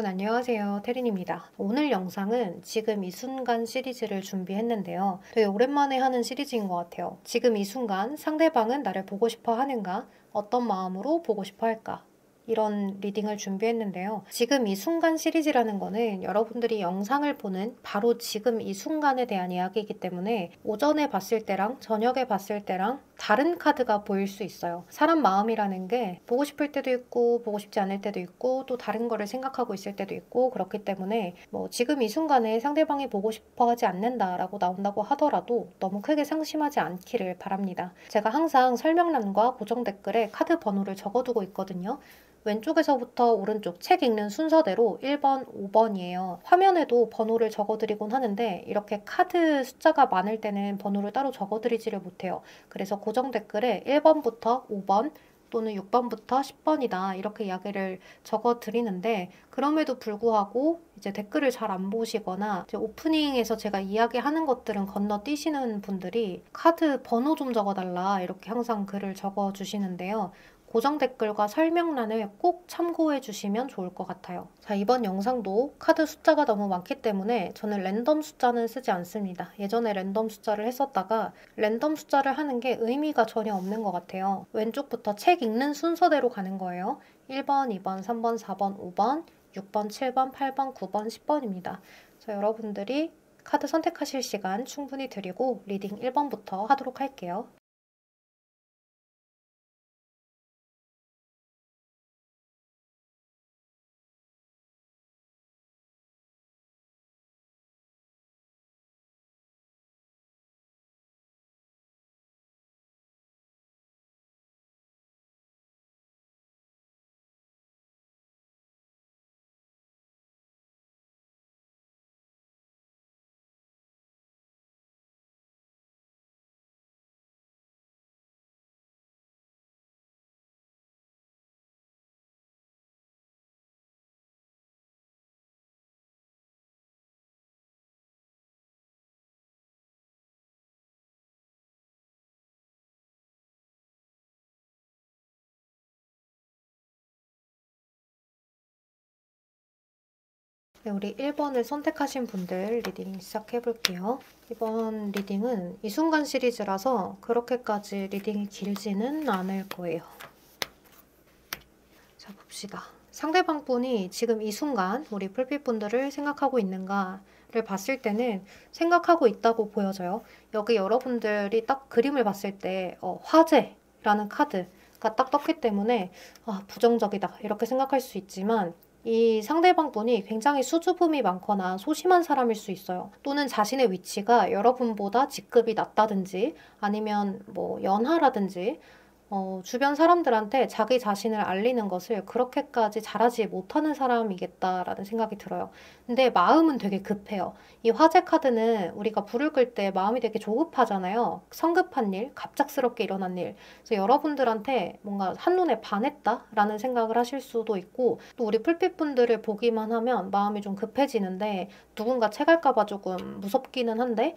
여러분 안녕하세요. 태린입니다. 오늘 영상은 지금 이 순간 시리즈를 준비했는데요. 되게 오랜만에 하는 시리즈인 것 같아요. 지금 이 순간 상대방은 나를 보고 싶어 하는가? 어떤 마음으로 보고 싶어 할까? 이런 리딩을 준비했는데요. 지금 이 순간 시리즈라는 거는 여러분들이 영상을 보는 바로 지금 이 순간에 대한 이야기이기 때문에 오전에 봤을 때랑 저녁에 봤을 때랑 다른 카드가 보일 수 있어요. 사람 마음이라는 게 보고 싶을 때도 있고 보고 싶지 않을 때도 있고 또 다른 거를 생각하고 있을 때도 있고 그렇기 때문에 지금 이 순간에 상대방이 보고 싶어 하지 않는다라고 나온다고 하더라도 너무 크게 상심하지 않기를 바랍니다. 제가 항상 설명란과 고정 댓글에 카드 번호를 적어두고 있거든요. 왼쪽에서부터 오른쪽 책 읽는 순서대로 1번, 5번이에요. 화면에도 번호를 적어드리곤 하는데 이렇게 카드 숫자가 많을 때는 번호를 따로 적어드리지를 못해요. 그래서 고정 댓글에 1번부터 5번 또는 6번부터 10번이다 이렇게 이야기를 적어드리는데 그럼에도 불구하고 이제 댓글을 잘 안 보시거나 이제 오프닝에서 제가 이야기하는 것들은 건너뛰시는 분들이 카드 번호 좀 적어달라 이렇게 항상 글을 적어주시는데요. 고정 댓글과 설명란을 꼭 참고해 주시면 좋을 것 같아요. 자, 이번 영상도 카드 숫자가 너무 많기 때문에 저는 랜덤 숫자는 쓰지 않습니다. 예전에 랜덤 숫자를 했었다가 랜덤 숫자를 하는 게 의미가 전혀 없는 것 같아요. 왼쪽부터 책 읽는 순서대로 가는 거예요. 1번, 2번, 3번, 4번, 5번, 6번, 7번, 8번, 9번, 10번입니다. 그래서 여러분들이 카드 선택하실 시간 충분히 드리고 리딩 1번부터 하도록 할게요. 네, 우리 1번을 선택하신 분들 리딩 시작해볼게요. 이번 리딩은 이 순간 시리즈라서 그렇게까지 리딩이 길지는 않을 거예요. 자, 봅시다. 상대방 분이 지금 이 순간 우리 풀빛분들을 생각하고 있는가를 봤을 때는 생각하고 있다고 보여져요. 여기 여러분들이 딱 그림을 봤을 때 화제라는 카드가 딱 떴기 때문에 부정적이다 이렇게 생각할 수 있지만 이 상대방 분이 굉장히 수줍음이 많거나 소심한 사람일 수 있어요. 또는 자신의 위치가 여러분보다 직급이 낮다든지 아니면 연하라든지 주변 사람들한테 자기 자신을 알리는 것을 그렇게까지 잘하지 못하는 사람이겠다라는 생각이 들어요. 근데 마음은 되게 급해요. 이 화재 카드는 우리가 불을 끌 때 마음이 되게 조급하잖아요. 성급한 일, 갑작스럽게 일어난 일. 그래서 여러분들한테 뭔가 한눈에 반했다라는 생각을 하실 수도 있고 또 우리 풀빛분들을 보기만 하면 마음이 좀 급해지는데 누군가 채갈까 봐 조금 무섭기는 한데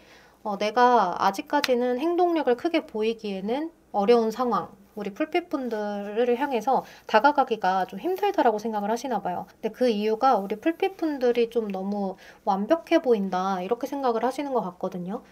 내가 아직까지는 행동력을 크게 보이기에는 어려운 상황 우리 풀빛분들을 향해서 다가가기가 좀 힘들다라고 생각을 하시나 봐요. 근데 그 이유가 우리 풀빛분들이 좀 너무 완벽해 보인다 이렇게 생각을 하시는 것 같거든요.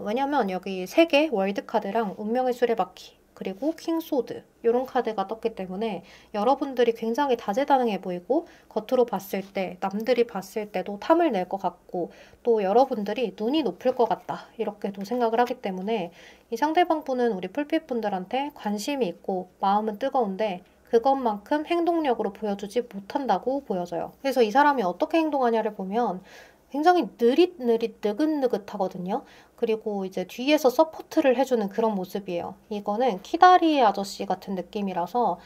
왜냐면 여기 3개 월드카드랑 운명의 수레바퀴 그리고 킹소드 이런 카드가 떴기 때문에 여러분들이 굉장히 다재다능해 보이고 겉으로 봤을 때 남들이 봤을 때도 탐을 낼 것 같고 또 여러분들이 눈이 높을 것 같다 이렇게도 생각을 하기 때문에 이 상대방 분은 우리 풀빛분들한테 관심이 있고 마음은 뜨거운데 그것만큼 행동력으로 보여주지 못한다고 보여져요. 그래서 이 사람이 어떻게 행동하냐를 보면 굉장히 느릿느릿 느긋느긋하거든요. 그리고 이제 뒤에서 서포트를 해주는 그런 모습이에요. 이거는 키다리 아저씨 같은 느낌이라서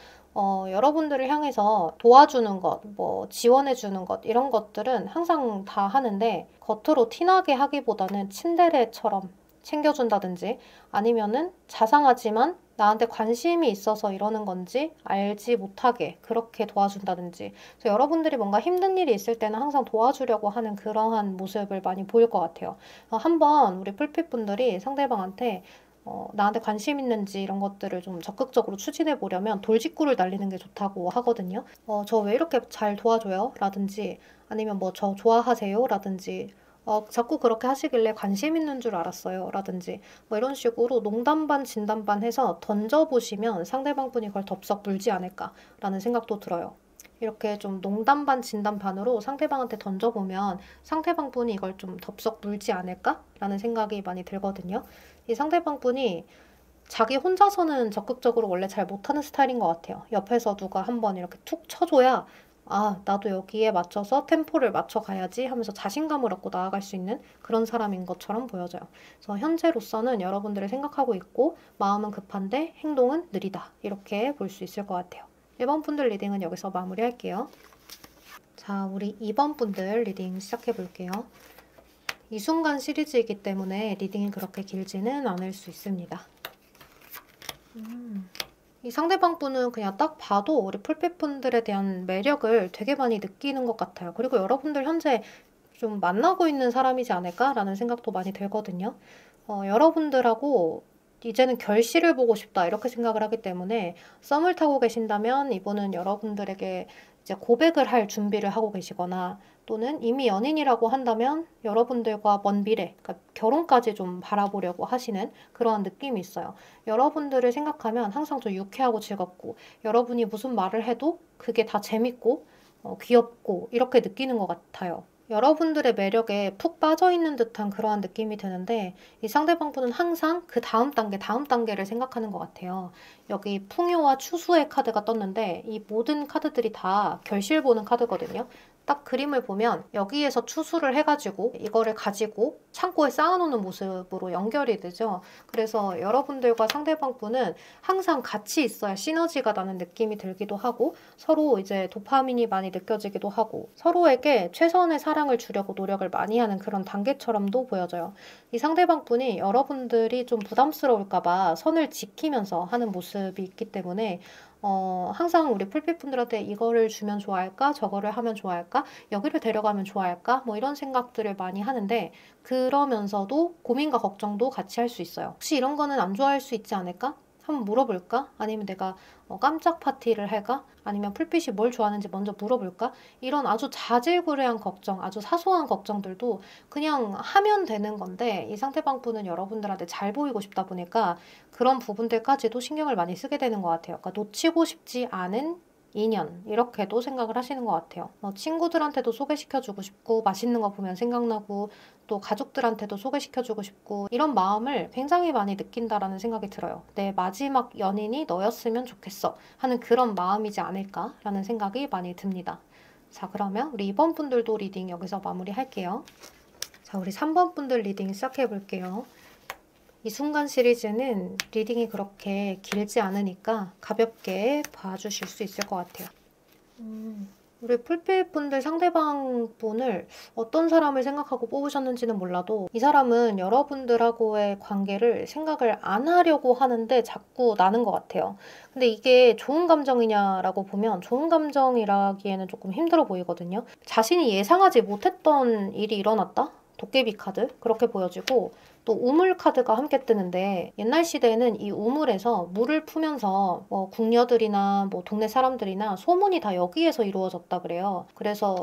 여러분들을 향해서 도와주는 것, 지원해주는 것 이런 것들은 항상 다 하는데 겉으로 티나게 하기보다는 츤데레처럼 챙겨준다든지 아니면은 자상하지만 나한테 관심이 있어서 이러는 건지 알지 못하게 그렇게 도와준다든지 그래서 여러분들이 뭔가 힘든 일이 있을 때는 항상 도와주려고 하는 그러한 모습을 많이 보일 것 같아요. 한번 우리 풀빛분들이 상대방한테 나한테 관심 있는지 이런 것들을 좀 적극적으로 추진해 보려면 돌직구를 날리는 게 좋다고 하거든요. 저 왜 이렇게 잘 도와줘요? 라든지 아니면 뭐 저 좋아하세요? 라든지 자꾸 그렇게 하시길래 관심 있는 줄 알았어요. 라든지 뭐 이런 식으로 농담 반 진담 반 해서 던져보시면 상대방 분이 그걸 덥석 물지 않을까라는 생각도 들어요. 이렇게 좀 농담 반 진담 반으로 상대방한테 던져보면 상대방 분이 이걸 좀 덥석 물지 않을까라는 생각이 많이 들거든요. 이 상대방 분이 자기 혼자서는 적극적으로 원래 잘 못하는 스타일인 것 같아요. 옆에서 누가 한번 이렇게 툭 쳐줘야 아, 나도 여기에 맞춰서 템포를 맞춰가야지 하면서 자신감을 얻고 나아갈 수 있는 그런 사람인 것처럼 보여져요. 그래서 현재로서는 여러분들을 생각하고 있고 마음은 급한데 행동은 느리다. 이렇게 볼 수 있을 것 같아요. 1번 분들 리딩은 여기서 마무리할게요. 자, 우리 2번 분들 리딩 시작해 볼게요. 이 순간 시리즈이기 때문에 리딩이 그렇게 길지는 않을 수 있습니다. 이 상대방 분은 그냥 딱 봐도 우리 풀빛 분들에 대한 매력을 되게 많이 느끼는 것 같아요. 그리고 여러분들 현재 좀 만나고 있는 사람이지 않을까라는 생각도 많이 들거든요. 여러분들하고 이제는 결실을 보고 싶다 이렇게 생각을 하기 때문에 썸을 타고 계신다면 이분은 여러분들에게 이제 고백을 할 준비를 하고 계시거나 또는 이미 연인이라고 한다면 여러분들과 먼 미래, 그러니까 결혼까지 좀 바라보려고 하시는 그러한 느낌이 있어요. 여러분들을 생각하면 항상 좀 유쾌하고 즐겁고 여러분이 무슨 말을 해도 그게 다 재밌고 귀엽고 이렇게 느끼는 것 같아요. 여러분들의 매력에 푹 빠져있는 듯한 그러한 느낌이 드는데 이 상대방 분은 항상 그 다음 단계를 생각하는 것 같아요. 여기 풍요와 추수의 카드가 떴는데 이 모든 카드들이 다 결실 보는 카드거든요. 딱 그림을 보면 여기에서 추수를 해가지고 이거를 가지고 창고에 쌓아놓는 모습으로 연결이 되죠. 그래서 여러분들과 상대방 분은 항상 같이 있어야 시너지가 나는 느낌이 들기도 하고 서로 이제 도파민이 많이 느껴지기도 하고 서로에게 최선의 사랑을 주려고 노력을 많이 하는 그런 단계처럼도 보여져요. 이 상대방 분이 여러분들이 좀 부담스러울까봐 선을 지키면서 하는 모습이 있기 때문에 항상 우리 풀빛분들한테 이거를 주면 좋아할까? 저거를 하면 좋아할까? 여기를 데려가면 좋아할까? 뭐 이런 생각들을 많이 하는데 그러면서도 고민과 걱정도 같이 할 수 있어요. 혹시 이런 거는 안 좋아할 수 있지 않을까? 한번 물어볼까? 아니면 내가 깜짝 파티를 할까? 아니면 풀빛이 뭘 좋아하는지 먼저 물어볼까? 이런 아주 자질구레한 걱정, 아주 사소한 걱정들도 그냥 하면 되는 건데 이 상대방 분은 여러분들한테 잘 보이고 싶다 보니까 그런 부분들까지도 신경을 많이 쓰게 되는 것 같아요. 그러니까 놓치고 싶지 않은 인연 이렇게도 생각을 하시는 것 같아요. 친구들한테도 소개시켜주고 싶고 맛있는 거 보면 생각나고 또 가족들한테도 소개시켜주고 싶고 이런 마음을 굉장히 많이 느낀다라는 생각이 들어요. 내 마지막 연인이 너였으면 좋겠어 하는 그런 마음이지 않을까라는 생각이 많이 듭니다. 자, 그러면 우리 2번 분들도 리딩 여기서 마무리할게요. 자, 우리 3번 분들 리딩 시작해 볼게요. 이 순간 시리즈는 리딩이 그렇게 길지 않으니까 가볍게 봐주실 수 있을 것 같아요. 우리 풀빛 분들 상대방 분을 어떤 사람을 생각하고 뽑으셨는지는 몰라도 이 사람은 여러분들하고의 관계를 생각을 안 하려고 하는데 자꾸 나는 것 같아요. 근데 이게 좋은 감정이냐라고 보면 좋은 감정이라기에는 조금 힘들어 보이거든요. 자신이 예상하지 못했던 일이 일어났다? 도깨비 카드 그렇게 보여지고 또 우물 카드가 함께 뜨는데 옛날 시대에는 이 우물에서 물을 푸면서 뭐 궁녀들이나 뭐 동네 사람들이나 소문이 다 여기에서 이루어졌다 그래요. 그래서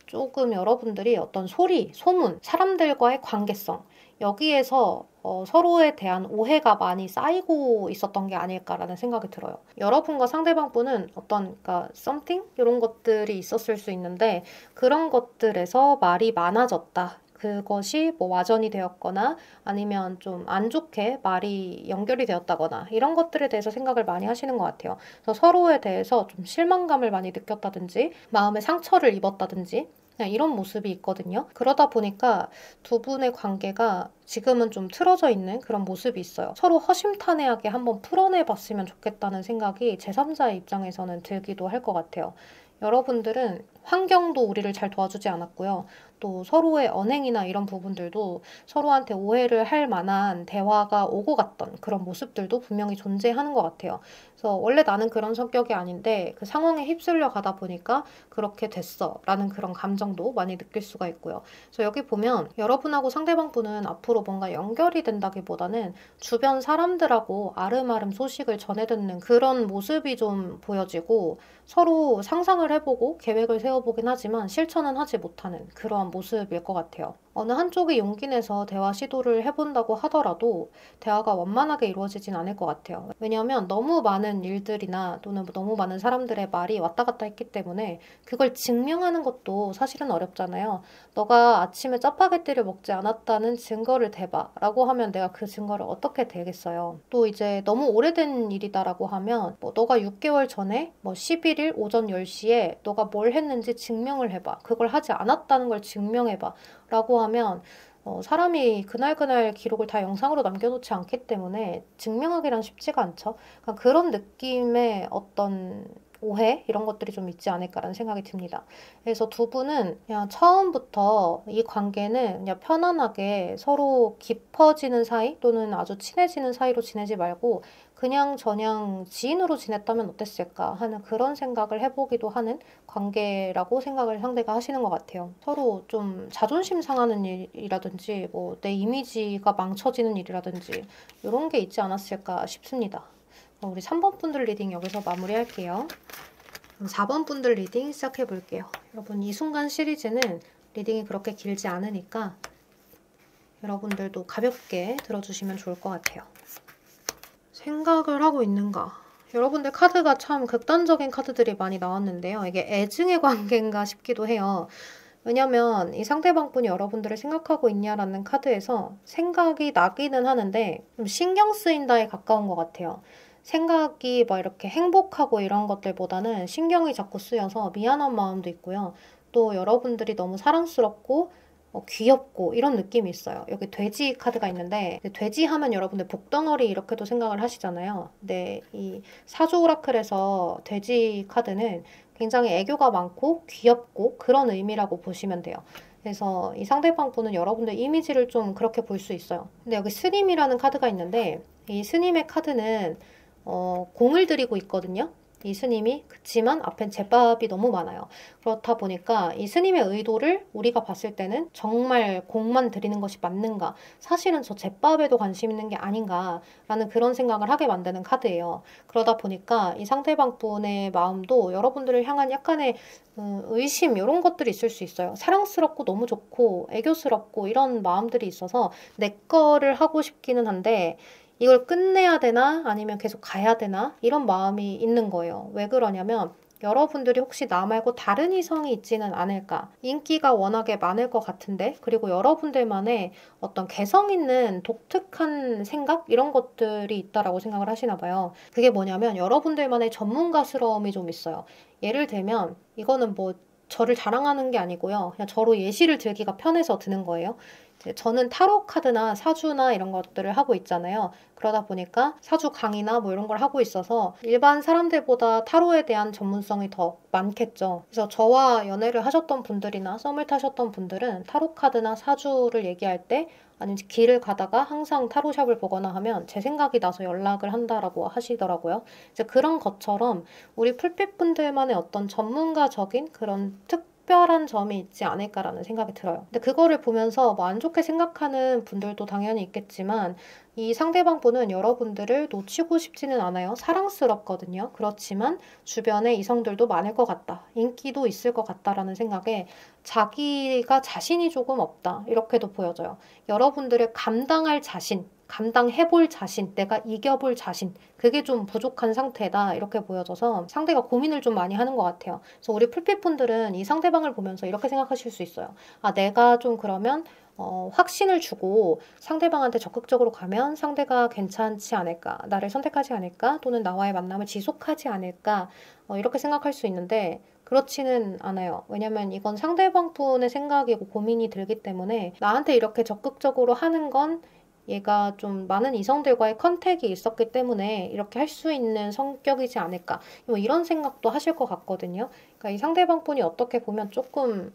조금 여러분들이 어떤 소리, 소문, 사람들과의 관계성 여기에서 서로에 대한 오해가 많이 쌓이고 있었던 게 아닐까라는 생각이 들어요. 여러분과 상대방 분은 어떤 그러니까 something 이런 것들이 있었을 수 있는데 그런 것들에서 말이 많아졌다. 그것이 뭐 와전이 되었거나 아니면 좀 안 좋게 말이 연결이 되었다거나 이런 것들에 대해서 생각을 많이 하시는 것 같아요. 그래서 서로에 대해서 좀 실망감을 많이 느꼈다든지 마음의 상처를 입었다든지 그냥 이런 모습이 있거든요. 그러다 보니까 두 분의 관계가 지금은 좀 틀어져 있는 그런 모습이 있어요. 서로 허심탄회하게 한번 풀어내봤으면 좋겠다는 생각이 제3자의 입장에서는 들기도 할 것 같아요. 여러분들은 환경도 우리를 잘 도와주지 않았고요. 또 서로의 언행이나 이런 부분들도 서로한테 오해를 할 만한 대화가 오고 갔던 그런 모습들도 분명히 존재하는 것 같아요. 그래서 원래 나는 그런 성격이 아닌데 그 상황에 휩쓸려 가다 보니까 그렇게 됐어 라는 그런 감정도 많이 느낄 수가 있고요. 그래서 여기 보면 여러분하고 상대방분은 앞으로 뭔가 연결이 된다기보다는 주변 사람들하고 아름아름 소식을 전해 듣는 그런 모습이 좀 보여지고 서로 상상을 해보고 계획을 세워보긴 하지만 실천은 하지 못하는 그러한 모습일 것 같아요. 어느 한쪽이 용기 내서 대화 시도를 해본다고 하더라도 대화가 원만하게 이루어지진 않을 것 같아요. 왜냐하면 너무 많은 일들이나 또는 너무 많은 사람들의 말이 왔다 갔다 했기 때문에 그걸 증명하는 것도 사실은 어렵잖아요. 너가 아침에 짜파게티를 먹지 않았다는 증거를 대봐 라고 하면 내가 그 증거를 어떻게 대겠어요. 또 이제 너무 오래된 일이다라고 하면 뭐 너가 6개월 전에 뭐 11일 오전 10시에 너가 뭘 했는지 증명을 해봐. 그걸 하지 않았다는 걸 증명해봐 라고 하면 사람이 그날그날 기록을 다 영상으로 남겨놓지 않기 때문에 증명하기란 쉽지가 않죠. 그러니까 그런 느낌의 어떤 오해 이런 것들이 좀 있지 않을까라는 생각이 듭니다. 그래서 두 분은 그냥 처음부터 이 관계는 그냥 편안하게 서로 깊어지는 사이 또는 아주 친해지는 사이로 지내지 말고 그냥 저냥 지인으로 지냈다면 어땠을까 하는 그런 생각을 해보기도 하는 관계라고 생각을 상대가 하시는 것 같아요. 서로 좀 자존심 상하는 일이라든지 뭐 내 이미지가 망쳐지는 일이라든지 이런 게 있지 않았을까 싶습니다. 우리 3번 분들 리딩 여기서 마무리할게요. 그럼 4번 분들 리딩 시작해 볼게요. 여러분 이 순간 시리즈는 리딩이 그렇게 길지 않으니까 여러분들도 가볍게 들어주시면 좋을 것 같아요. 생각을 하고 있는가? 여러분들 카드가 참 극단적인 카드들이 많이 나왔는데요. 이게 애증의 관계인가 싶기도 해요. 왜냐면 이 상대방분이 여러분들을 생각하고 있냐라는 카드에서 생각이 나기는 하는데 좀 신경 쓰인다에 가까운 것 같아요. 생각이 막 이렇게 행복하고 이런 것들보다는 신경이 자꾸 쓰여서 미안한 마음도 있고요. 또 여러분들이 너무 사랑스럽고 귀엽고 이런 느낌이 있어요. 여기 돼지 카드가 있는데 돼지 하면 여러분들 복덩어리 이렇게도 생각을 하시잖아요. 근데 이 사주 오라클에서 돼지 카드는 굉장히 애교가 많고 귀엽고 그런 의미라고 보시면 돼요. 그래서 이 상대방 분은 여러분들 이미지를 좀 그렇게 볼 수 있어요. 근데 여기 스님이라는 카드가 있는데 이 스님의 카드는 공을 들이고 있거든요. 이 스님이. 그치만 앞엔 제밥이 너무 많아요. 그렇다 보니까 이 스님의 의도를 우리가 봤을 때는 정말 공만 들이는 것이 맞는가? 사실은 저 제밥에도 관심 있는 게 아닌가라는 그런 생각을 하게 만드는 카드예요. 그러다 보니까 이 상대방 분의 마음도 여러분들을 향한 약간의 의심 이런 것들이 있을 수 있어요. 사랑스럽고 너무 좋고 애교스럽고 이런 마음들이 있어서 내 거를 하고 싶기는 한데 이걸 끝내야 되나 아니면 계속 가야 되나 이런 마음이 있는 거예요. 왜 그러냐면 여러분들이 혹시 나 말고 다른 이성이 있지는 않을까. 인기가 워낙에 많을 것 같은데 그리고 여러분들만의 어떤 개성 있는 독특한 생각 이런 것들이 있다라고 생각을 하시나 봐요. 그게 뭐냐면 여러분들만의 전문가스러움이 좀 있어요. 예를 들면 이거는 뭐 저를 자랑하는 게 아니고요. 그냥 저로 예시를 들기가 편해서 드는 거예요. 저는 타로 카드나 사주나 이런 것들을 하고 있잖아요. 그러다 보니까 사주 강의나 뭐 이런 걸 하고 있어서 일반 사람들보다 타로에 대한 전문성이 더 많겠죠. 그래서 저와 연애를 하셨던 분들이나 썸을 타셨던 분들은 타로 카드나 사주를 얘기할 때 아니면 길을 가다가 항상 타로샵을 보거나 하면 제 생각이 나서 연락을 한다라고 하시더라고요. 이제 그런 것처럼 우리 풀빛분들만의 어떤 전문가적인 그런 특별한 점이 있지 않을까라는 생각이 들어요. 근데 그거를 보면서 뭐 안 좋게 생각하는 분들도 당연히 있겠지만 이 상대방 분은 여러분들을 놓치고 싶지는 않아요. 사랑스럽거든요. 그렇지만 주변에 이성들도 많을 것 같다. 인기도 있을 것 같다라는 생각에 자기가 자신이 조금 없다. 이렇게도 보여져요. 여러분들을 감당할 자신, 감당해볼 자신, 내가 이겨볼 자신 그게 좀 부족한 상태다 이렇게 보여져서 상대가 고민을 좀 많이 하는 것 같아요. 그래서 우리 풀빛분들은 이 상대방을 보면서 이렇게 생각하실 수 있어요. 아 내가 좀 그러면 확신을 주고 상대방한테 적극적으로 가면 상대가 괜찮지 않을까, 나를 선택하지 않을까, 또는 나와의 만남을 지속하지 않을까 이렇게 생각할 수 있는데 그렇지는 않아요. 왜냐면 이건 상대방 분의 생각이고 고민이 들기 때문에 나한테 이렇게 적극적으로 하는 건 얘가 좀 많은 이성들과의 컨택이 있었기 때문에 이렇게 할 수 있는 성격이지 않을까 뭐 이런 생각도 하실 것 같거든요. 그러니까 이 상대방 분이 어떻게 보면 조금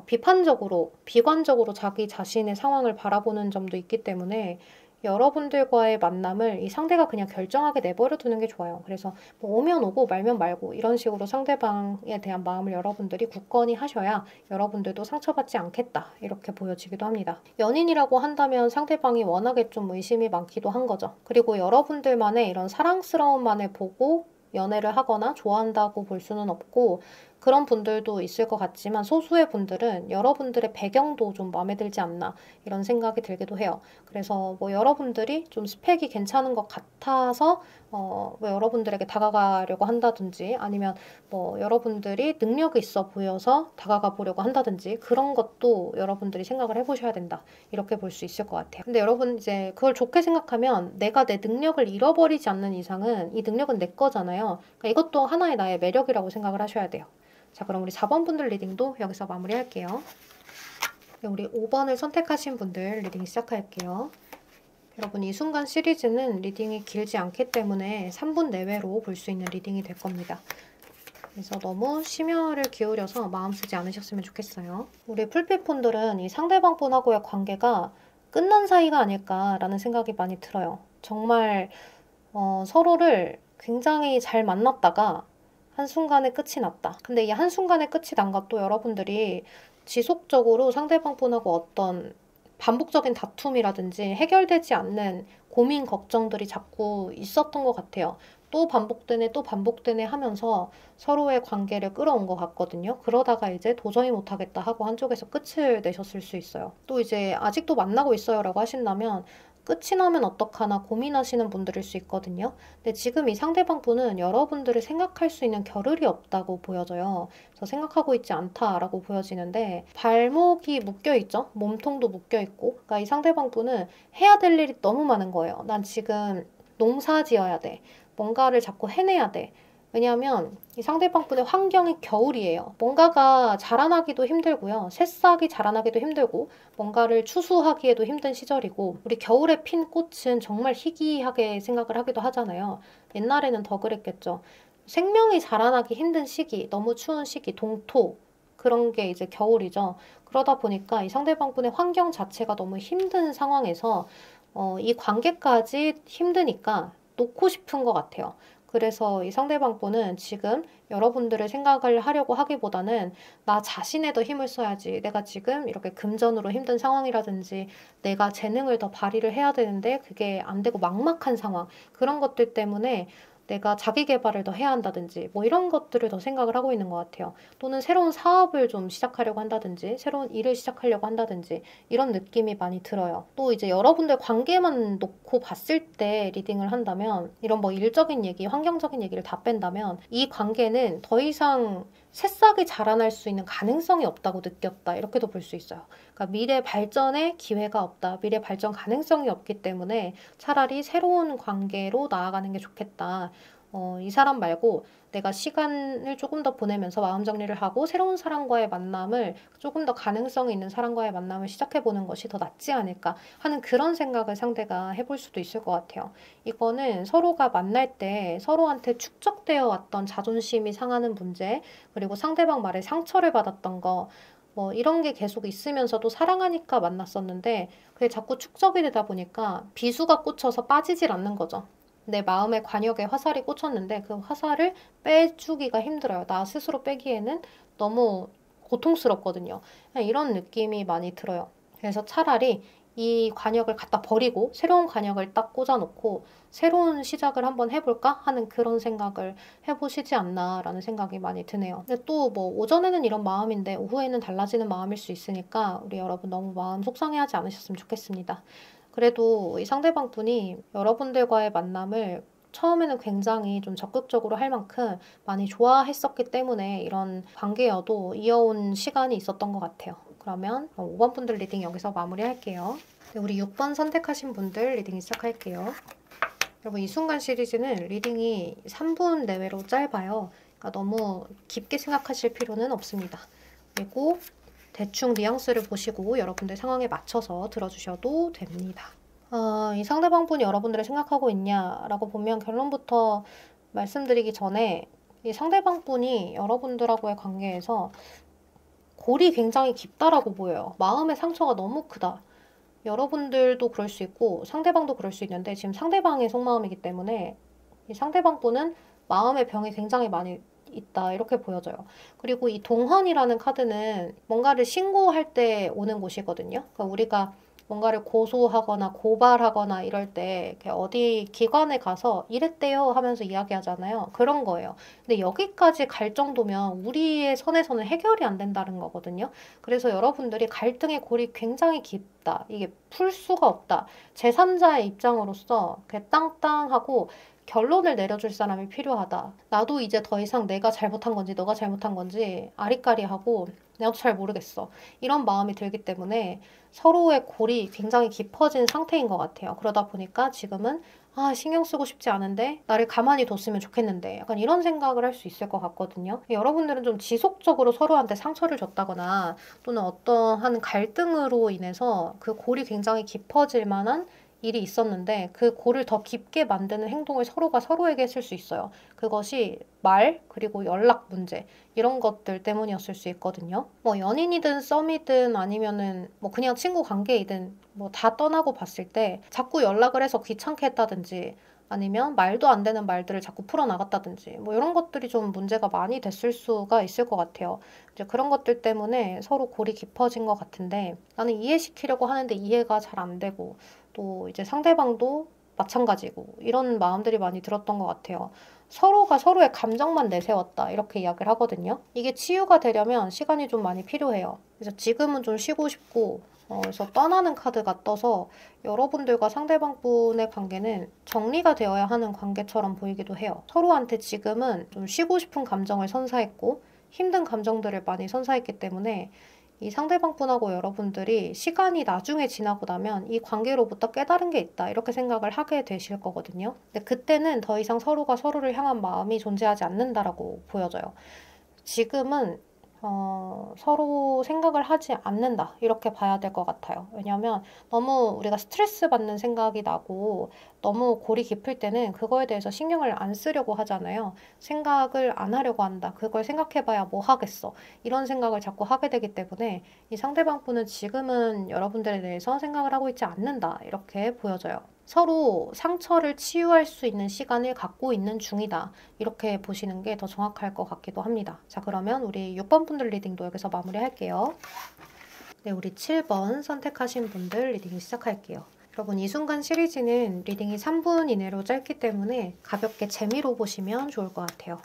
비판적으로, 비관적으로 자기 자신의 상황을 바라보는 점도 있기 때문에 여러분들과의 만남을 이 상대가 그냥 결정하게 내버려 두는 게 좋아요. 그래서 뭐 오면 오고 말면 말고 이런 식으로 상대방에 대한 마음을 여러분들이 굳건히 하셔야 여러분들도 상처받지 않겠다 이렇게 보여지기도 합니다. 연인이라고 한다면 상대방이 워낙에 좀 의심이 많기도 한 거죠. 그리고 여러분들만의 이런 사랑스러움만을 보고 연애를 하거나 좋아한다고 볼 수는 없고 그런 분들도 있을 것 같지만 소수의 분들은 여러분들의 배경도 좀 마음에 들지 않나 이런 생각이 들기도 해요. 그래서 뭐 여러분들이 좀 스펙이 괜찮은 것 같아서 뭐 여러분들에게 다가가려고 한다든지 아니면 뭐 여러분들이 능력이 있어 보여서 다가가 보려고 한다든지 그런 것도 여러분들이 생각을 해보셔야 된다. 이렇게 볼 수 있을 것 같아요. 근데 여러분 이제 그걸 좋게 생각하면 내가 내 능력을 잃어버리지 않는 이상은 이 능력은 내 거잖아요. 그러니까 이것도 하나의 나의 매력이라고 생각을 하셔야 돼요. 자, 그럼 우리 4번 분들 리딩도 여기서 마무리할게요. 우리 5번을 선택하신 분들 리딩 시작할게요. 여러분 이 순간 시리즈는 리딩이 길지 않기 때문에 3분 내외로 볼 수 있는 리딩이 될 겁니다. 그래서 너무 심혈을 기울여서 마음 쓰지 않으셨으면 좋겠어요. 우리 풀빛분들은 이 상대방 분하고의 관계가 끝난 사이가 아닐까라는 생각이 많이 들어요. 정말 서로를 굉장히 잘 만났다가 한순간에 끝이 났다. 근데 이 한순간에 끝이 난 것도 여러분들이 지속적으로 상대방 분하고 어떤 반복적인 다툼이라든지 해결되지 않는 고민, 걱정들이 자꾸 있었던 것 같아요. 또 반복되네, 또 반복되네 하면서 서로의 관계를 끌어온 것 같거든요. 그러다가 이제 도저히 못하겠다 하고 한쪽에서 끝을 내셨을 수 있어요. 또 이제 아직도 만나고 있어요 라고 하신다면 끝이 나면 어떡하나 고민하시는 분들일 수 있거든요. 근데 지금 이 상대방 분은 여러분들을 생각할 수 있는 겨를이 없다고 보여져요. 그래서 생각하고 있지 않다라고 보여지는데 발목이 묶여있죠? 몸통도 묶여있고. 그러니까 이 상대방 분은 해야 될 일이 너무 많은 거예요. 난 지금 농사 지어야 돼. 뭔가를 자꾸 해내야 돼. 왜냐하면 이 상대방 분의 환경이 겨울이에요. 뭔가가 자라나기도 힘들고요. 새싹이 자라나기도 힘들고 뭔가를 추수하기에도 힘든 시절이고 우리 겨울에 핀 꽃은 정말 희귀하게 생각을 하기도 하잖아요. 옛날에는 더 그랬겠죠. 생명이 자라나기 힘든 시기, 너무 추운 시기, 동토 그런 게 이제 겨울이죠. 그러다 보니까 이 상대방 분의 환경 자체가 너무 힘든 상황에서 이 관계까지 힘드니까 놓고 싶은 것 같아요. 그래서 이 상대방 분은 지금 여러분들의 생각을 하려고 하기보다는 나 자신에 더 힘을 써야지. 내가 지금 이렇게 금전으로 힘든 상황이라든지 내가 재능을 더 발휘를 해야 되는데 그게 안 되고 막막한 상황. 그런 것들 때문에 내가 자기 개발을 더 해야 한다든지 뭐 이런 것들을 더 생각을 하고 있는 것 같아요. 또는 새로운 사업을 좀 시작하려고 한다든지 새로운 일을 시작하려고 한다든지 이런 느낌이 많이 들어요. 또 이제 여러분들 관계만 놓고 봤을 때 리딩을 한다면 이런 뭐 일적인 얘기, 환경적인 얘기를 다 뺀다면 이 관계는 더 이상 새싹이 자라날 수 있는 가능성이 없다고 느꼈다. 이렇게도 볼 수 있어요. 그러니까 미래 발전의 기회가 없다. 미래 발전 가능성이 없기 때문에 차라리 새로운 관계로 나아가는 게 좋겠다. 이 사람 말고 내가 시간을 조금 더 보내면서 마음 정리를 하고 새로운 사람과의 만남을 조금 더 가능성이 있는 사람과의 만남을 시작해보는 것이 더 낫지 않을까 하는 그런 생각을 상대가 해볼 수도 있을 것 같아요. 이거는 서로가 만날 때 서로한테 축적되어 왔던 자존심이 상하는 문제 그리고 상대방 말에 상처를 받았던 거 뭐 이런 게 계속 있으면서도 사랑하니까 만났었는데 그게 자꾸 축적이 되다 보니까 비수가 꽂혀서 빠지질 않는 거죠. 내 마음의 관역에 화살이 꽂혔는데 그 화살을 빼주기가 힘들어요. 나 스스로 빼기에는 너무 고통스럽거든요. 이런 느낌이 많이 들어요. 그래서 차라리 이 관역을 갖다 버리고 새로운 관역을 딱 꽂아놓고 새로운 시작을 한번 해볼까 하는 그런 생각을 해보시지 않나라는 생각이 많이 드네요. 근데 또 뭐 오전에는 이런 마음인데 오후에는 달라지는 마음일 수 있으니까 우리 여러분 너무 마음 속상해하지 않으셨으면 좋겠습니다. 그래도 이 상대방 분이 여러분들과의 만남을 처음에는 굉장히 좀 적극적으로 할 만큼 많이 좋아했었기 때문에 이런 관계여도 이어온 시간이 있었던 것 같아요. 그러면 5번 분들 리딩 여기서 마무리할게요. 네, 우리 6번 선택하신 분들 리딩 시작할게요. 여러분 이 순간 시리즈는 리딩이 3분 내외로 짧아요. 그러니까 너무 깊게 생각하실 필요는 없습니다. 그리고 대충 뉘앙스를 보시고 여러분들 상황에 맞춰서 들어주셔도 됩니다. 이 상대방 분이 여러분들을 생각하고 있냐라고 보면 결론부터 말씀드리기 전에 이 상대방 분이 여러분들하고의 관계에서 골이 굉장히 깊다라고 보여요. 마음의 상처가 너무 크다. 여러분들도 그럴 수 있고 상대방도 그럴 수 있는데 지금 상대방의 속마음이기 때문에 이 상대방 분은 마음의 병이 굉장히 많이 있다 이렇게 보여져요. 그리고 이 동헌이라는 카드는 뭔가를 신고할 때 오는 곳이거든요. 그러니까 우리가 뭔가를 고소하거나 고발하거나 이럴 때 이렇게 어디 기관에 가서 이랬대요 하면서 이야기하잖아요. 그런 거예요. 근데 여기까지 갈 정도면 우리의 선에서는 해결이 안 된다는 거거든요. 그래서 여러분들이 갈등의 골이 굉장히 깊다. 이게 풀 수가 없다. 제3자의 입장으로서 그냥 땅땅하고 결론을 내려줄 사람이 필요하다. 나도 이제 더 이상 내가 잘못한 건지 너가 잘못한 건지 아리까리하고 나도 잘 모르겠어. 이런 마음이 들기 때문에 서로의 골이 굉장히 깊어진 상태인 것 같아요. 그러다 보니까 지금은 신경 쓰고 싶지 않은데 나를 가만히 뒀으면 좋겠는데 약간 이런 생각을 할 수 있을 것 같거든요. 여러분들은 좀 지속적으로 서로한테 상처를 줬다거나 또는 어떠한 갈등으로 인해서 그 골이 굉장히 깊어질 만한 일이 있었는데 그 골을 더 깊게 만드는 행동을 서로가 서로에게 했을 수 있어요. 그것이 말 그리고 연락 문제 이런 것들 때문이었을 수 있거든요. 뭐 연인이든 썸이든 아니면은 뭐 그냥 친구 관계이든 뭐 다 떠나고 봤을 때 자꾸 연락을 해서 귀찮게 했다든지 아니면 말도 안 되는 말들을 자꾸 풀어나갔다든지 뭐 이런 것들이 좀 문제가 많이 됐을 수가 있을 것 같아요. 이제 그런 것들 때문에 서로 골이 깊어진 것 같은데 나는 이해시키려고 하는데 이해가 잘 안 되고 또 이제 상대방도 마찬가지고 이런 마음들이 많이 들었던 것 같아요. 서로가 서로의 감정만 내세웠다 이렇게 이야기를 하거든요. 이게 치유가 되려면 시간이 좀 많이 필요해요. 그래서 지금은 좀 쉬고 싶고 그래서 떠나는 카드가 떠서 여러분들과 상대방 분의 관계는 정리가 되어야 하는 관계처럼 보이기도 해요. 서로한테 지금은 좀 쉬고 싶은 감정을 선사했고 힘든 감정들을 많이 선사했기 때문에 이 상대방 분하고 여러분들이 시간이 나중에 지나고 나면 이 관계로부터 깨달은 게 있다 이렇게 생각을 하게 되실 거거든요. 근데 그때는 더 이상 서로가 서로를 향한 마음이 존재하지 않는다라고 보여져요. 지금은 서로 생각을 하지 않는다 이렇게 봐야 될 것 같아요. 왜냐하면 너무 우리가 스트레스 받는 생각이 나고 너무 골이 깊을 때는 그거에 대해서 신경을 안 쓰려고 하잖아요. 생각을 안 하려고 한다. 그걸 생각해봐야 뭐 하겠어. 이런 생각을 자꾸 하게 되기 때문에 이 상대방 분은 지금은 여러분들에 대해서 생각을 하고 있지 않는다 이렇게 보여져요. 서로 상처를 치유할 수 있는 시간을 갖고 있는 중이다. 이렇게 보시는 게 더 정확할 것 같기도 합니다. 자, 그러면 우리 6번 분들 리딩도 여기서 마무리할게요. 네, 우리 7번 선택하신 분들 리딩 시작할게요. 여러분, 이 순간 시리즈는 리딩이 3분 이내로 짧기 때문에 가볍게 재미로 보시면 좋을 것 같아요.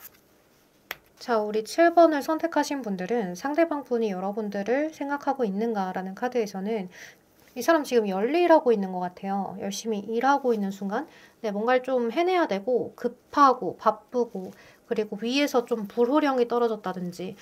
자, 우리 7번을 선택하신 분들은 상대방 분이 여러분들을 생각하고 있는가라는 카드에서는 이 사람 지금 열일하고 있는 것 같아요. 열심히 일하고 있는 순간 뭔가를 좀 해내야 되고 급하고 바쁘고 그리고 위에서 좀 불호령이 떨어졌다든지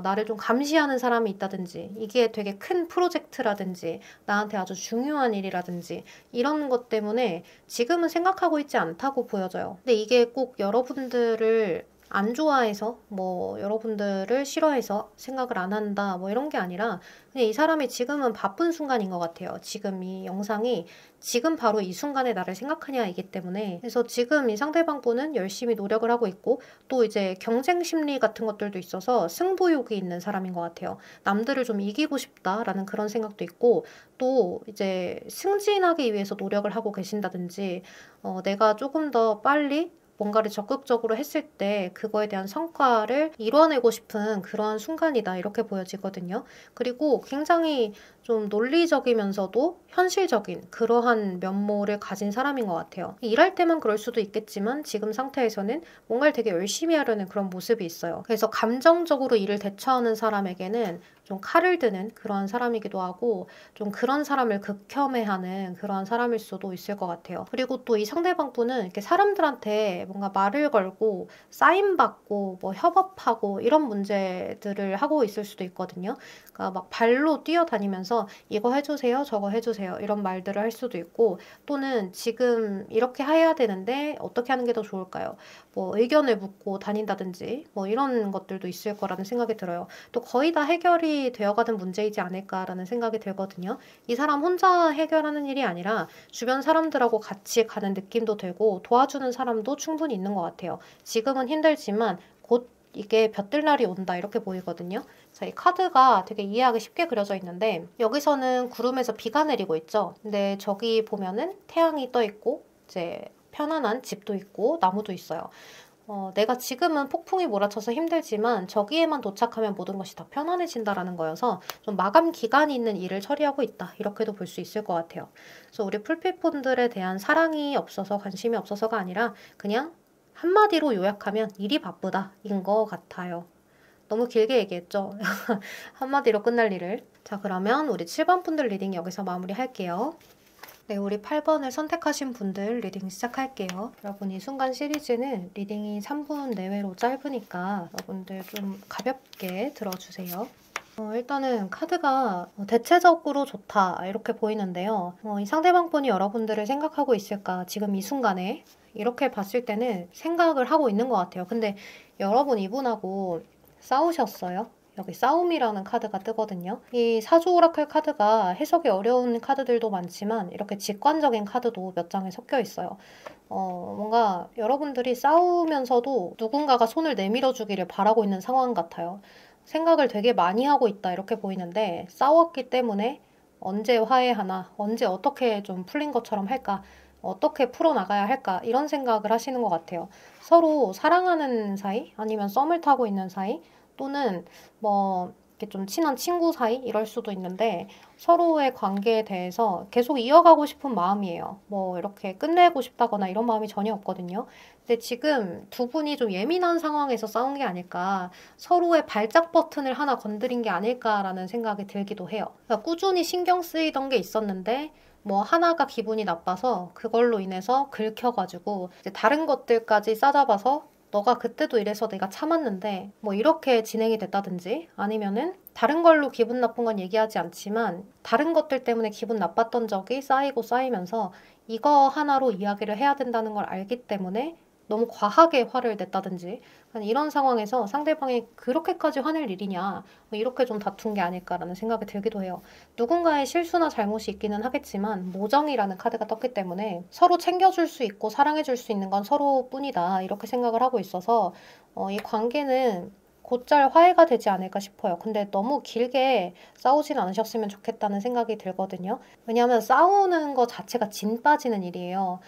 나를 좀 감시하는 사람이 있다든지 이게 되게 큰 프로젝트라든지 나한테 아주 중요한 일이라든지 이런 것 때문에 지금은 생각하고 있지 않다고 보여져요. 근데 이게 꼭 여러분들을 안 좋아해서 뭐 여러분들을 싫어해서 생각을 안 한다 뭐 이런 게 아니라 그냥 이 사람이 지금은 바쁜 순간인 것 같아요. 지금 이 영상이 지금 바로 이 순간에 나를 생각하냐이기 때문에 그래서 지금 이 상대방 분은 열심히 노력을 하고 있고 또 이제 경쟁 심리 같은 것들도 있어서 승부욕이 있는 사람인 것 같아요. 남들을 좀 이기고 싶다라는 그런 생각도 있고 또 이제 승진하기 위해서 노력을 하고 계신다든지 내가 조금 더 빨리 뭔가를 적극적으로 했을 때 그거에 대한 성과를 이뤄내고 싶은 그런 순간이다 이렇게 보여지거든요. 그리고 굉장히 좀 논리적이면서도 현실적인 그러한 면모를 가진 사람인 것 같아요. 일할 때만 그럴 수도 있겠지만 지금 상태에서는 뭔가를 되게 열심히 하려는 그런 모습이 있어요. 그래서 감정적으로 일을 대처하는 사람에게는 좀 칼을 드는 그런 사람이기도 하고 좀 그런 사람을 극혐해하는 그런 사람일 수도 있을 것 같아요. 그리고 또 이 상대방 분은 이렇게 사람들한테 뭔가 말을 걸고 사인받고 뭐 협업하고 이런 문제들을 하고 있을 수도 있거든요. 그러니까 막 발로 뛰어다니면서 이거 해주세요, 저거 해주세요 이런 말들을 할 수도 있고 또는 지금 이렇게 해야 되는데 어떻게 하는 게 더 좋을까요? 뭐 의견을 묻고 다닌다든지 뭐 이런 것들도 있을 거라는 생각이 들어요. 또 거의 다 해결이 되어가는 문제이지 않을까라는 생각이 들거든요. 이 사람 혼자 해결하는 일이 아니라 주변 사람들하고 같이 가는 느낌도 들고 도와주는 사람도 충분히 있는 것 같아요. 지금은 힘들지만 곧 이게 볕들 날이 온다 이렇게 보이거든요. 자, 이 카드가 되게 이해하기 쉽게 그려져 있는데 여기서는 구름에서 비가 내리고 있죠. 근데 저기 보면은 태양이 떠 있고 이제 편안한 집도 있고 나무도 있어요. 내가 지금은 폭풍이 몰아쳐서 힘들지만 저기에만 도착하면 모든 것이 다 편안해진다라는 거여서 좀 마감 기간이 있는 일을 처리하고 있다. 이렇게도 볼 수 있을 것 같아요. 그래서 우리 풀빛분들에 대한 사랑이 없어서 관심이 없어서가 아니라 그냥 한마디로 요약하면 일이 바쁘다인 것 같아요. 너무 길게 얘기했죠? 한마디로 끝날 일을. 자, 그러면 우리 7번 분들 리딩 여기서 마무리할게요. 네, 우리 8번을 선택하신 분들 리딩 시작할게요. 여러분 이 순간 시리즈는 리딩이 3분 내외로 짧으니까 여러분들 좀 가볍게 들어주세요. 일단은 카드가 대체적으로 좋다 이렇게 보이는데요. 이 상대방 분이 여러분들을 생각하고 있을까 지금 이 순간에 이렇게 봤을 때는 생각을 하고 있는 것 같아요. 근데 여러분 이분하고 싸우셨어요? 여기 싸움이라는 카드가 뜨거든요. 이 사주 오라클 카드가 해석이 어려운 카드들도 많지만 이렇게 직관적인 카드도 몇 장에 섞여 있어요. 뭔가 여러분들이 싸우면서도 누군가가 손을 내밀어 주기를 바라고 있는 상황 같아요. 생각을 되게 많이 하고 있다 이렇게 보이는데 싸웠기 때문에 언제 화해하나, 언제 어떻게 좀 풀린 것처럼 할까, 어떻게 풀어나가야 할까 이런 생각을 하시는 것 같아요. 서로 사랑하는 사이 아니면 썸을 타고 있는 사이 또는 뭐 이렇게 좀 친한 친구 사이 이럴 수도 있는데 서로의 관계에 대해서 계속 이어가고 싶은 마음이에요. 뭐 이렇게 끝내고 싶다거나 이런 마음이 전혀 없거든요. 근데 지금 두 분이 좀 예민한 상황에서 싸운 게 아닐까, 서로의 발작 버튼을 하나 건드린 게 아닐까라는 생각이 들기도 해요. 그러니까 꾸준히 신경 쓰이던 게 있었는데 뭐 하나가 기분이 나빠서 그걸로 인해서 긁혀가지고 이제 다른 것들까지 싸잡아서 너가 그때도 이래서 내가 참았는데 뭐 이렇게 진행이 됐다든지 아니면은 다른 걸로 기분 나쁜 건 얘기하지 않지만 다른 것들 때문에 기분 나빴던 적이 쌓이고 쌓이면서 이거 하나로 이야기를 해야 된다는 걸 알기 때문에 너무 과하게 화를 냈다든지 이런 상황에서 상대방이 그렇게까지 화낼 일이냐 뭐 이렇게 좀 다툰 게 아닐까라는 생각이 들기도 해요. 누군가의 실수나 잘못이 있기는 하겠지만 모정이라는 카드가 떴기 때문에 서로 챙겨줄 수 있고 사랑해줄 수 있는 건 서로뿐이다 이렇게 생각을 하고 있어서 이 관계는 곧잘 화해가 되지 않을까 싶어요. 근데 너무 길게 싸우진 않으셨으면 좋겠다는 생각이 들거든요. 왜냐하면 싸우는 거 자체가 진 빠지는 일이에요.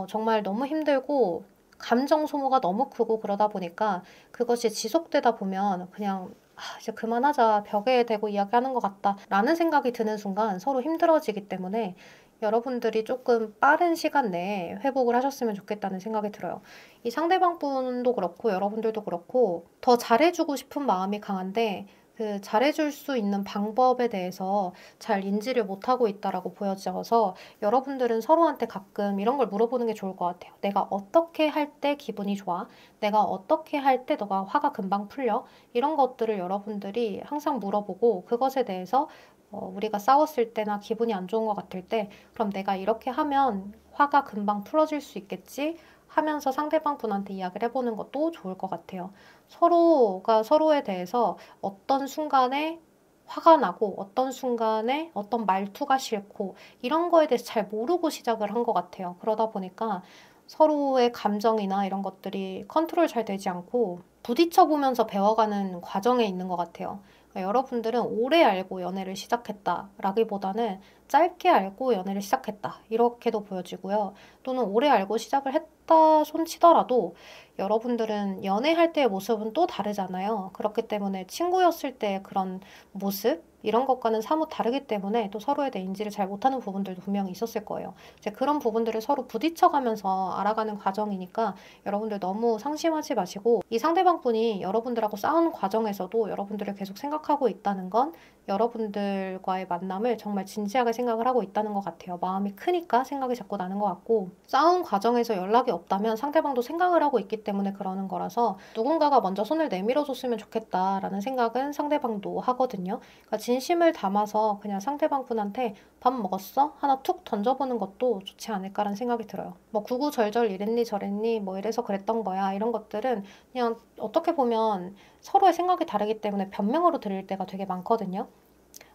정말 너무 힘들고 감정 소모가 너무 크고 그러다 보니까 그것이 지속되다 보면 그냥 이제 그만하자, 벽에 대고 이야기하는 것 같다 라는 생각이 드는 순간 서로 힘들어지기 때문에 여러분들이 조금 빠른 시간 내에 회복을 하셨으면 좋겠다는 생각이 들어요. 이 상대방 분도 그렇고 여러분들도 그렇고 더 잘해주고 싶은 마음이 강한데 그 잘해줄 수 있는 방법에 대해서 잘 인지를 못하고 있다라고 보여져서 여러분들은 서로한테 가끔 이런 걸 물어보는 게 좋을 것 같아요. 내가 어떻게 할 때 기분이 좋아? 내가 어떻게 할 때 너가 화가 금방 풀려? 이런 것들을 여러분들이 항상 물어보고 그것에 대해서 우리가 싸웠을 때나 기분이 안 좋은 것 같을 때 그럼 내가 이렇게 하면 화가 금방 풀어질 수 있겠지? 하면서 상대방 분한테 이야기를 해보는 것도 좋을 것 같아요. 서로가 서로에 대해서 어떤 순간에 화가 나고 어떤 순간에 어떤 말투가 싫고 이런 거에 대해서 잘 모르고 시작을 한 것 같아요. 그러다 보니까 서로의 감정이나 이런 것들이 컨트롤 잘 되지 않고 부딪혀 보면서 배워가는 과정에 있는 것 같아요. 그러니까 여러분들은 오래 알고 연애를 시작했다라기보다는 짧게 알고 연애를 시작했다 이렇게도 보여지고요. 또는 오래 알고 시작을 했다 손치더라도 여러분들은 연애할 때의 모습은 또 다르잖아요. 그렇기 때문에 친구였을 때 그런 모습 이런 것과는 사뭇 다르기 때문에 또 서로에 대해 인지를 잘 못하는 부분들도 분명히 있었을 거예요. 이제 그런 부분들을 서로 부딪혀가면서 알아가는 과정이니까 여러분들 너무 상심하지 마시고 이 상대방 분이 여러분들하고 싸우는 과정에서도 여러분들을 계속 생각하고 있다는 건 여러분들과의 만남을 정말 진지하게 생각을 하고 있다는 것 같아요. 마음이 크니까 생각이 자꾸 나는 것 같고 싸운 과정에서 연락이 없다면 상대방도 생각을 하고 있기 때문에 그러는 거라서 누군가가 먼저 손을 내밀어 줬으면 좋겠다라는 생각은 상대방도 하거든요. 그러니까 진심을 담아서 그냥 상대방 분한테 밥 먹었어? 하나 툭 던져보는 것도 좋지 않을까라는 생각이 들어요. 뭐 구구절절 이랬니 저랬니 뭐 이래서 그랬던 거야 이런 것들은 그냥 어떻게 보면 서로의 생각이 다르기 때문에 변명으로 들릴 때가 되게 많거든요.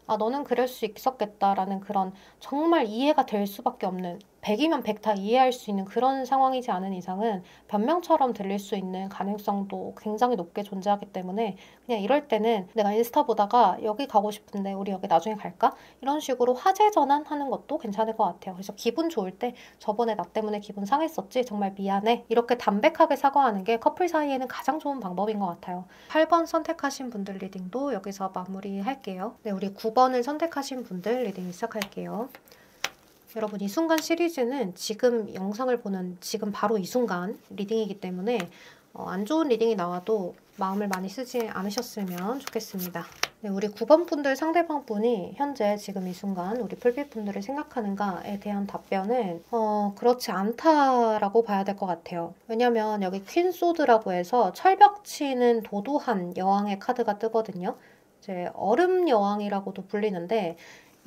아, 너는 그럴 수 있었겠다라는 그런 정말 이해가 될 수밖에 없는 100이면 100 다 이해할 수 있는 그런 상황이지 않은 이상은 변명처럼 들릴 수 있는 가능성도 굉장히 높게 존재하기 때문에 그냥 이럴 때는 내가 인스타 보다가 여기 가고 싶은데 우리 여기 나중에 갈까? 이런 식으로 화제 전환하는 것도 괜찮을 것 같아요. 그래서 기분 좋을 때 저번에 나 때문에 기분 상했었지? 정말 미안해. 이렇게 담백하게 사과하는 게 커플 사이에는 가장 좋은 방법인 것 같아요. 8번 선택하신 분들 리딩도 여기서 마무리할게요. 네, 우리 9번을 선택하신 분들 리딩 시작할게요. 여러분 이 순간 시리즈는 지금 영상을 보는 지금 바로 이 순간 리딩이기 때문에 안 좋은 리딩이 나와도 마음을 많이 쓰지 않으셨으면 좋겠습니다. 네, 우리 9번 분들 상대방 분이 현재 지금 이 순간 우리 풀빛 분들을 생각하는가에 대한 답변은 그렇지 않다라고 봐야 될 것 같아요. 왜냐면 여기 퀸 소드라고 해서 철벽 치는 도도한 여왕의 카드가 뜨거든요. 이제 얼음 여왕이라고도 불리는데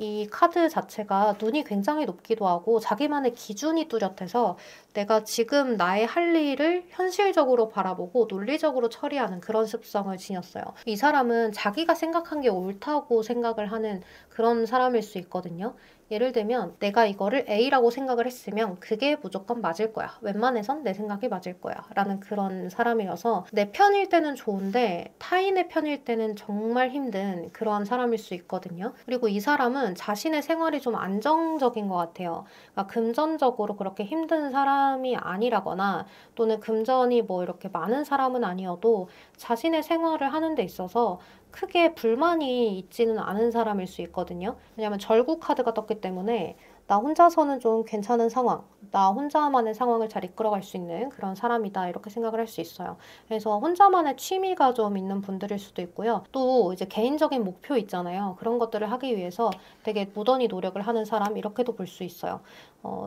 이 카드 자체가 눈이 굉장히 높기도 하고 자기만의 기준이 뚜렷해서 내가 지금 나의 할 일을 현실적으로 바라보고 논리적으로 처리하는 그런 습성을 지녔어요. 이 사람은 자기가 생각한 게 옳다고 생각을 하는 그런 사람일 수 있거든요. 예를 들면 내가 이거를 A라고 생각을 했으면 그게 무조건 맞을 거야. 웬만해선 내 생각이 맞을 거야. 라는 그런 사람이어서 내 편일 때는 좋은데 타인의 편일 때는 정말 힘든 그러한 사람일 수 있거든요. 그리고 이 사람은 자신의 생활이 좀 안정적인 것 같아요. 그러니까 금전적으로 그렇게 힘든 사람이 아니라거나 또는 금전이 뭐 이렇게 많은 사람은 아니어도 자신의 생활을 하는 데 있어서 크게 불만이 있지는 않은 사람일 수 있거든요. 왜냐면 절구 카드가 떴기 때문에 나 혼자서는 좀 괜찮은 상황, 나 혼자만의 상황을 잘 이끌어갈 수 있는 그런 사람이다 이렇게 생각을 할 수 있어요. 그래서 혼자만의 취미가 좀 있는 분들일 수도 있고요. 또 이제 개인적인 목표 있잖아요. 그런 것들을 하기 위해서 되게 무던히 노력을 하는 사람 이렇게도 볼 수 있어요.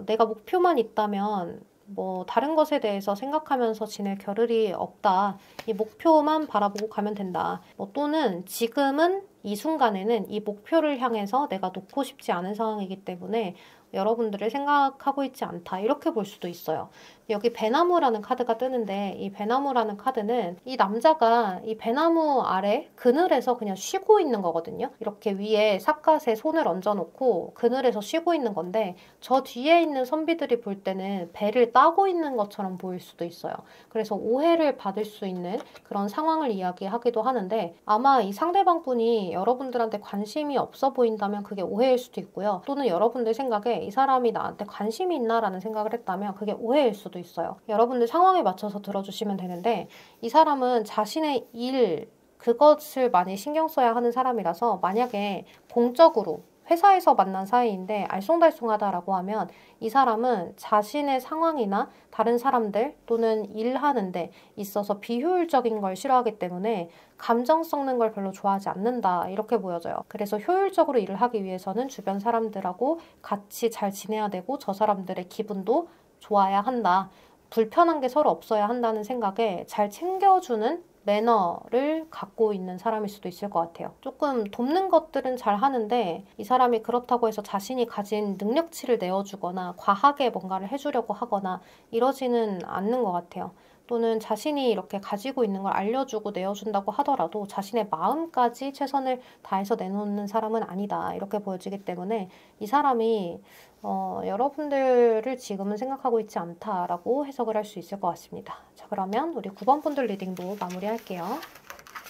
내가 목표만 있다면 뭐 다른 것에 대해서 생각하면서 지낼 겨를이 없다. 이 목표만 바라보고 가면 된다. 뭐 또는 지금은 이 순간에는 이 목표를 향해서 내가 놓고 싶지 않은 상황이기 때문에 여러분들을 생각하고 있지 않다. 이렇게 볼 수도 있어요. 여기 배나무라는 카드가 뜨는데 이 배나무라는 카드는 이 남자가 이 배나무 아래 그늘에서 그냥 쉬고 있는 거거든요. 이렇게 위에 삿갓에 손을 얹어놓고 그늘에서 쉬고 있는 건데 저 뒤에 있는 선비들이 볼 때는 배를 따고 있는 것처럼 보일 수도 있어요. 그래서 오해를 받을 수 있는 그런 상황을 이야기하기도 하는데 아마 이 상대방 분이 여러분들한테 관심이 없어 보인다면 그게 오해일 수도 있고요. 또는 여러분들 생각에 이 사람이 나한테 관심이 있나라는 생각을 했다면 그게 오해일 수도 있어요. 여러분들 상황에 맞춰서 들어주시면 되는데 이 사람은 자신의 일, 그것을 많이 신경 써야 하는 사람이라서 만약에 공적으로 회사에서 만난 사이인데 알쏭달쏭하다라고 하면 이 사람은 자신의 상황이나 다른 사람들 또는 일하는 데 있어서 비효율적인 걸 싫어하기 때문에 감정 섞는 걸 별로 좋아하지 않는다 이렇게 보여져요. 그래서 효율적으로 일을 하기 위해서는 주변 사람들하고 같이 잘 지내야 되고 저 사람들의 기분도 좋아야 한다. 불편한 게 서로 없어야 한다는 생각에 잘 챙겨주는 매너를 갖고 있는 사람일 수도 있을 것 같아요. 조금 돕는 것들은 잘 하는데 이 사람이 그렇다고 해서 자신이 가진 능력치를 내어주거나 과하게 뭔가를 해주려고 하거나 이러지는 않는 것 같아요. 또는 자신이 이렇게 가지고 있는 걸 알려주고 내어준다고 하더라도 자신의 마음까지 최선을 다해서 내놓는 사람은 아니다. 이렇게 보여지기 때문에 이 사람이 여러분들을 지금은 생각하고 있지 않다라고 해석을 할 수 있을 것 같습니다. 자, 그러면 우리 9번 분들 리딩도 마무리할게요.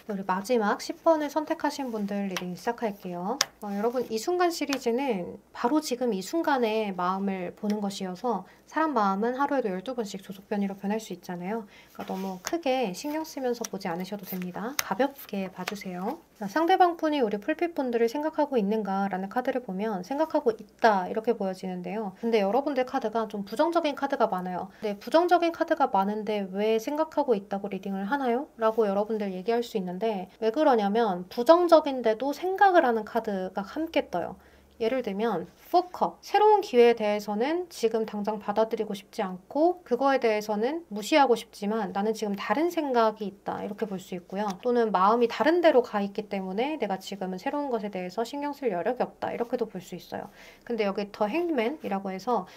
우리 마지막 10번을 선택하신 분들 리딩 시작할게요. 여러분 이 순간 시리즈는 바로 지금 이 순간의 마음을 보는 것이어서 사람 마음은 하루에도 12번씩 조속 변이로 변할 수 있잖아요. 그러니까 너무 크게 신경 쓰면서 보지 않으셔도 됩니다. 가볍게 봐주세요. 상대방 분이 우리 풀빛 분들을 생각하고 있는가라는 카드를 보면 생각하고 있다 이렇게 보여지는데요. 근데 여러분들 카드가 좀 부정적인 카드가 많아요. 근데 부정적인 카드가 많은데 왜 생각하고 있다고 리딩을 하나요? 라고 여러분들 얘기할 수 있는데 왜 그러냐면 부정적인데도 생각을 하는 카드가 함께 떠요. 예를 들면 포커, 새로운 기회에 대해서는 지금 당장 받아들이고 싶지 않고 그거에 대해서는 무시하고 싶지만 나는 지금 다른 생각이 있다 이렇게 볼 수 있고요. 또는 마음이 다른 데로 가 있기 때문에 내가 지금은 새로운 것에 대해서 신경 쓸 여력이 없다 이렇게도 볼 수 있어요. 근데 여기 더 행맨이라고 해서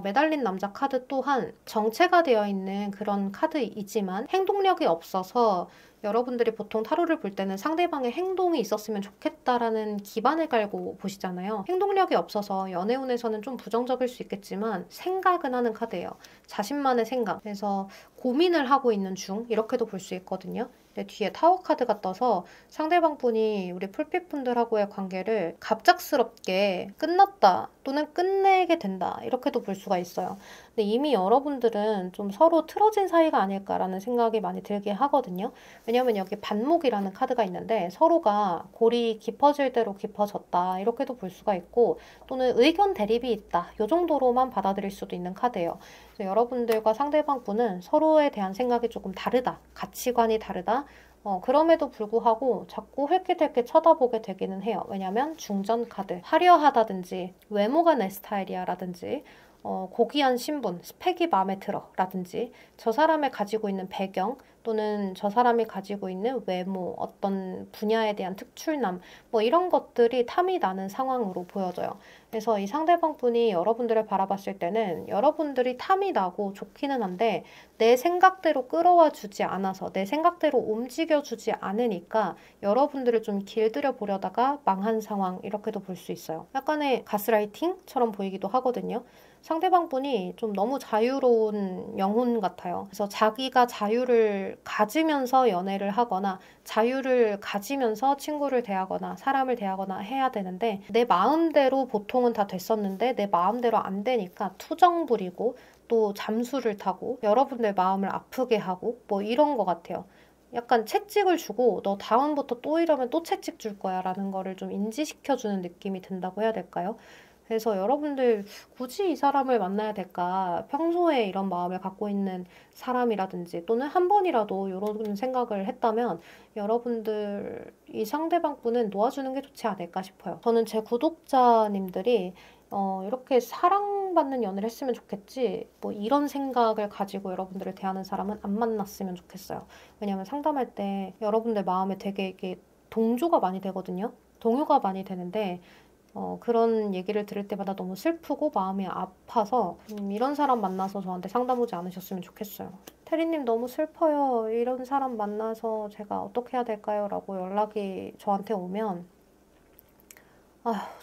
매달린 남자 카드 또한 정체가 되어 있는 그런 카드이지만 행동력이 없어서 여러분들이 보통 타로를 볼 때는 상대방의 행동이 있었으면 좋겠다라는 기반을 깔고 보시잖아요. 행동력이 없어서 연애운에서는 좀 부정적일 수 있겠지만 생각은 하는 카드예요. 자신만의 생각. 그래서 고민을 하고 있는 중 이렇게도 볼 수 있거든요. 근데 뒤에 타워 카드가 떠서 상대방 분이 우리 풀빛분들하고의 관계를 갑작스럽게 끝났다 또는 끝내게 된다 이렇게도 볼 수가 있어요. 근데 이미 여러분들은 좀 서로 틀어진 사이가 아닐까라는 생각이 많이 들게 하거든요. 왜냐면 여기 반목이라는 카드가 있는데 서로가 골이 깊어질 대로 깊어졌다 이렇게도 볼 수가 있고 또는 의견 대립이 있다 이 정도로만 받아들일 수도 있는 카드예요. 그래서 여러분들과 상대방 분은 서로에 대한 생각이 조금 다르다, 가치관이 다르다. 그럼에도 불구하고 자꾸 획기되게 쳐다보게 되기는 해요. 왜냐면 중전 카드, 화려하다든지 외모가 내 스타일이야 라든지 고귀한 신분, 스펙이 마음에 들어 라든지 저 사람이 가지고 있는 배경 또는 저 사람이 가지고 있는 외모, 어떤 분야에 대한 특출남 뭐 이런 것들이 탐이 나는 상황으로 보여져요. 그래서 이 상대방 분이 여러분들을 바라봤을 때는 여러분들이 탐이 나고 좋기는 한데 내 생각대로 끌어와 주지 않아서 내 생각대로 움직여 주지 않으니까 여러분들을 좀 길들여 보려다가 망한 상황 이렇게도 볼 수 있어요. 약간의 가스라이팅처럼 보이기도 하거든요. 상대방 분이 좀 너무 자유로운 영혼 같아요. 그래서 자기가 자유를 가지면서 연애를 하거나 자유를 가지면서 친구를 대하거나 사람을 대하거나 해야 되는데 내 마음대로 보통은 다 됐었는데 내 마음대로 안 되니까 투정 부리고 또 잠수를 타고 여러분들 마음을 아프게 하고 뭐 이런 것 같아요. 약간 채찍을 주고 너 다음부터 또 이러면 또 채찍 줄 거야 라는 거를 좀 인지시켜주는 느낌이 든다고 해야 될까요? 그래서 여러분들 굳이 이 사람을 만나야 될까? 평소에 이런 마음을 갖고 있는 사람이라든지 또는 한 번이라도 이런 생각을 했다면 여러분들 이 상대방 분은 놓아주는 게 좋지 않을까 싶어요. 저는 제 구독자님들이 이렇게 사랑받는 연애를 했으면 좋겠지 뭐 이런 생각을 가지고 여러분들을 대하는 사람은 안 만났으면 좋겠어요. 왜냐면 상담할 때 여러분들 마음에 되게 이게 동조가 많이 되거든요. 동요가 많이 되는데 그런 얘기를 들을 때마다 너무 슬프고 마음이 아파서 이런 사람 만나서 저한테 상담 오지 않으셨으면 좋겠어요. 태리님 너무 슬퍼요. 이런 사람 만나서 제가 어떻게 해야 될까요? 라고 연락이 저한테 오면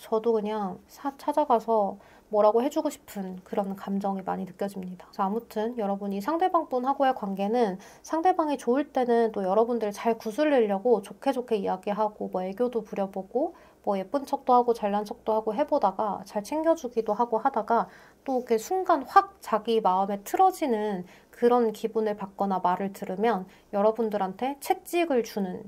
저도 그냥 찾아가서 뭐라고 해주고 싶은 그런 감정이 많이 느껴집니다. 그래서 아무튼 여러분이 상대방 분하고의 관계는 상대방이 좋을 때는 또 여러분들 잘 구슬리려고 좋게 좋게 이야기하고 뭐 애교도 부려보고 뭐 예쁜 척도 하고 잘난 척도 하고 해보다가 잘 챙겨주기도 하고 하다가 또 그 순간 확 자기 마음에 틀어지는 그런 기분을 받거나 말을 들으면 여러분들한테 채찍을 주는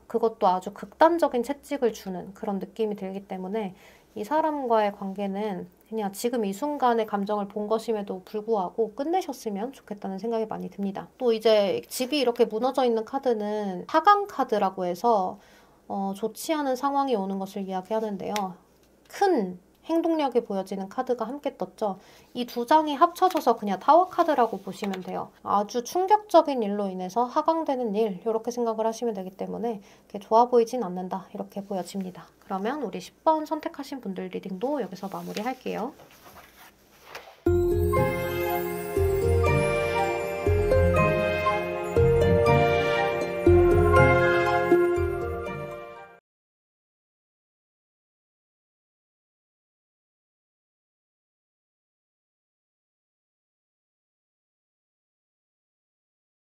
그것도 아주 극단적인 채찍을 주는 그런 느낌이 들기 때문에 이 사람과의 관계는 그냥 지금 이 순간의 감정을 본 것임에도 불구하고 끝내셨으면 좋겠다는 생각이 많이 듭니다. 또 이제 집이 이렇게 무너져 있는 카드는 하강 카드라고 해서 좋지 않은 상황이 오는 것을 이야기하는데요. 큰 행동력이 보여지는 카드가 함께 떴죠. 이 두 장이 합쳐져서 그냥 타워 카드라고 보시면 돼요. 아주 충격적인 일로 인해서 하강되는 일 이렇게 생각을 하시면 되기 때문에 이렇게 좋아 보이진 않는다 이렇게 보여집니다. 그러면 우리 10번 선택하신 분들 리딩도 여기서 마무리할게요.